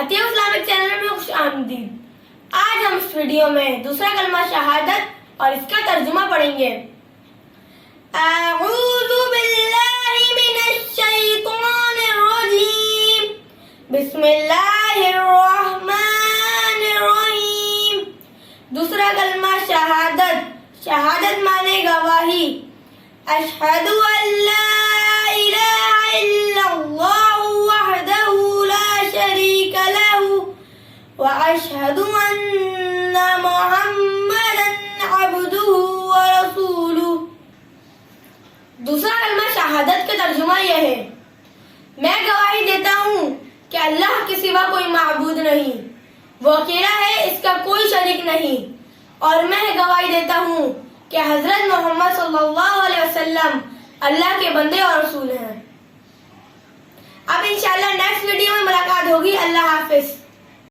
عطیہ Islamic channel میں خوش آمدید۔ آج ہم اس ویڈیو میں دوسرا کلمہ شہادت اور اس کا ترجمہ پڑھیں گے۔ اعوذ باللہ من الشیطان الرجیم، بسم اللہ الرحمن الرحیم۔ دوسرا کلمہ شہادت، شہادت مانے گواہی۔ اشہد ان لا الہ الا اللہ وحدہ لا شریک لہ واشہد ان محمدا عبدہ ورسولہ۔ دوسرا کلمہ شہادت کا ترجمہ یہ ہے، میں گواہی دیتا ہوں کہ اللہ کے سوا کوئی معبود نہیں، وہ اکیلا ہے، اس کا کوئی شریک نہیں، اور میں گواہی دیتا ہوں کہ حضرت محمد صلی اللہ علیہ وسلم اللہ کے بندے اور رسول ہیں۔ اب انشاءاللہ نیکسٹ